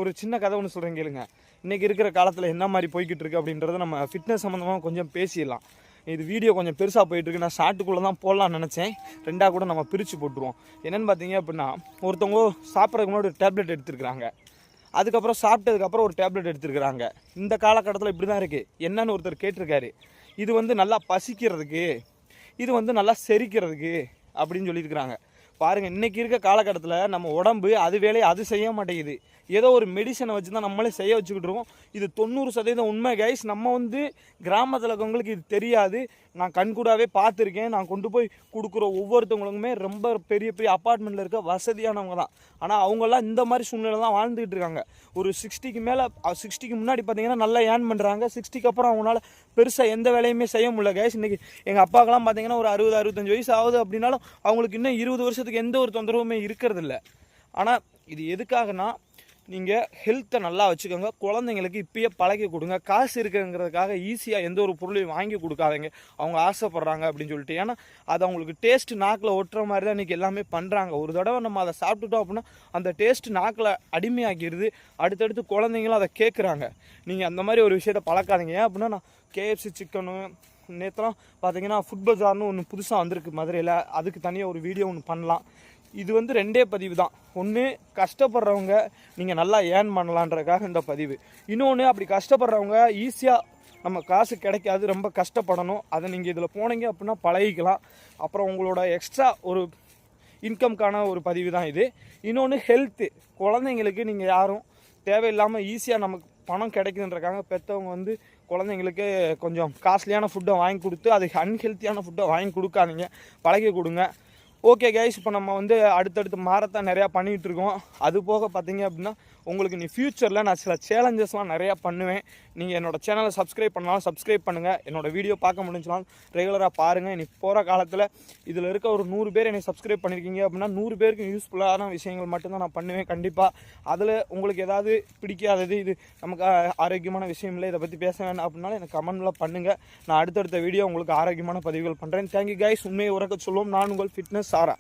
ஒரு சின்ன கதை ஒன்று சொல்கிறேன் கேளுங்க. இன்றைக்கி இருக்கிற காலத்தில் என்ன மாதிரி போய்கிட்டு இருக்கு அப்படின்றத நம்ம ஃபிட்னஸ் சம்மந்தமாக கொஞ்சம் பேசிடலாம். இது வீடியோ கொஞ்சம் பெருசாக போயிட்டுருக்கு. நான் ஷார்ட்டுக்குள்ளே தான் போடலான்னு நினச்சேன். ரெண்டாக கூட நம்ம பிரித்து போட்டுருவோம். என்னென்னு பார்த்தீங்க அப்படின்னா, ஒருத்தவங்க சாப்பிட்றதுக்கு முன்னாடி ஒரு டேப்லெட் எடுத்துருக்குறாங்க, அதுக்கப்புறம் சாப்பிட்டதுக்கப்புறம் ஒரு டேப்லெட் எடுத்துருக்குறாங்க. இந்த காலகட்டத்தில் இப்படி தான் இருக்குது. என்னன்னு ஒருத்தர் கேட்டிருக்காரு, இது வந்து நல்லா பசிக்கிறதுக்கு, இது வந்து நல்லா செரிக்கிறதுக்கு அப்படின்னு சொல்லியிருக்கிறாங்க. பாருங்கள், இன்றைக்கி இருக்க காலகட்டத்தில் நம்ம உடம்பு அது வேலையை அது செய்ய மாட்டேங்குது. ஏதோ ஒரு மெடிசனை வச்சு தான் நம்மளே செய்ய வச்சுக்கிட்டு இருக்கோம். இது 90% உண்மை கைஸ். நம்ம வந்து கிராமத்தில் இருக்கவங்களுக்கு இது தெரியாது. நான் கண்கூடாவே பார்த்துருக்கேன். நான் கொண்டு போய் கொடுக்குற ஒவ்வொருத்தவங்களுக்குமே ரொம்ப பெரிய பெரிய அப்பார்ட்மெண்ட்டில் இருக்க வசதியானவங்க தான். ஆனால் அவங்கெல்லாம் இந்த மாதிரி சூழ்நிலை தான் வாழ்ந்துக்கிட்டு இருக்காங்க. ஒரு 60க்கு மேலே, 60க்கு முன்னாடி பார்த்தீங்கன்னா நல்லா ஏர்ன் பண்ணுறாங்க. 60க்கு அப்புறம் அவங்களால பெருசாக எந்த வேலையுமே செய்ய முடியல கைஸ். இன்றைக்கி எங்கள் அப்பாக்கெல்லாம் பார்த்தீங்கன்னா ஒரு 60-65 வயசு ஆகுது அப்படின்னாலும் அவங்களுக்கு இன்னும் 20 வருஷத்துக்கு எந்த ஒரு தொந்தரவுமே இருக்கிறதில்ல. ஆனால் இது எதுக்காகனா, நீங்கள் ஹெல்த்தை நல்லா வச்சுக்கோங்க. குழந்தைங்களுக்கு இப்பயே பழக்கி கொடுங்க. காசு இருக்குங்கிறதுக்காக ஈஸியாக எந்த ஒரு பொருளையும் வாங்கி கொடுக்காதீங்க. அவங்க ஆசைப்பட்றாங்க அப்படின்னு சொல்லிட்டு. ஏன்னா அது அவங்களுக்கு டேஸ்ட்டு நாக்கில் ஒட்டுற மாதிரி தான் இன்றைக்கி எல்லாமே பண்ணுறாங்க. ஒரு தடவை நம்ம அதை சாப்பிட்டுட்டோம் அப்படின்னா அந்த டேஸ்ட்டு நாக்கில் அடிமையாக்கிடுது. அடுத்தடுத்து குழந்தைங்களும் அதை கேட்குறாங்க. நீங்கள் அந்த மாதிரி ஒரு விஷயத்தை பழக்காதீங்க. ஏன் அப்படின்னா, நான் KFC சிக்கனு நேற்றுலாம் பார்த்தீங்கன்னா ஃபுட் பஜார்னு ஒன்று புதுசாக வந்திருக்கு மதுரையில். அதுக்கு தனியாக ஒரு வீடியோ ஒன்று பண்ணலாம். இது வந்து 2 பதிவு தான். ஒன்று, கஷ்டப்படுறவங்க நீங்கள் நல்லா ஏர்ன் பண்ணலான்றதுக்காக இந்த பதிவு. இன்னொன்று, அப்படி கஷ்டப்படுறவங்க ஈஸியாக நம்ம காசு கிடைக்காது, ரொம்ப கஷ்டப்படணும். அதை நீங்கள் இதில் போனீங்க அப்படின்னா பழகிக்கலாம். அப்புறம் உங்களோட எக்ஸ்ட்ரா ஒரு இன்கம்க்கான ஒரு பதிவு தான் இது. இன்னொன்று, ஹெல்த்து. குழந்தைங்களுக்கு நீங்கள் யாரும் தேவையில்லாமல் ஈஸியாக நமக்கு பணம் கிடைக்குதுன்றக்காக பெற்றவங்க வந்து குழந்தைங்களுக்கு கொஞ்சம் காஸ்ட்லியான ஃபுட்டை வாங்கி கொடுத்து அது அன்ஹெல்த்தியான ஃபுட்டை வாங்கி கொடுக்காதீங்க, பழகி கொடுங்க. ஓகே கைஸ், இப்போ நம்ம வந்து அடுத்தடுத்து மாரத்தான் நிறையா பண்ணிகிட்டு இருக்கோம். அது போக பார்த்தீங்க அப்படின்னா, உங்களுக்கு நீ ஃப்யூச்சரில் நான் சில சேலஞ்சஸ்லாம் நிறையா பண்ணுவேன். நீங்கள் என்னோடய சேனலை சப்ஸ்கிரைப் பண்ணாலும் சப்ஸ்கிரைப் பண்ணுங்கள். என்னோடய வீடியோ பார்க்க முடிஞ்சாலும் ரெகுலராக பாருங்கள். இனி போகிற காலத்தில் இதில் இருக்க ஒரு 100 பேர் என்னை சப்ஸ்கிரைப் பண்ணியிருக்கீங்க அப்படின்னா 100 பேருக்கு யூஸ்ஃபுல்லான விஷயங்கள் மட்டும்தான் நான் பண்ணுவேன் கண்டிப்பாக. அதில் உங்களுக்கு ஏதாவது பிடிக்காதது, இது நமக்கு ஆரோக்கியமான விஷயம் இல்லை, இதை பற்றி பேச வேண்டாம் அப்படின்னாலும் எனக்கு கமெண்ட்டில் பண்ணுங்கள். நான் அடுத்தடுத்த வீடியோ உங்களுக்கு ஆரோக்கியமான பதிவுகள் பண்ணுறேன். Thank you guys. உண்மையை உறக்க சொல்லுவோம். நான் உங்கள் ஃபிட்னஸ் சாரா.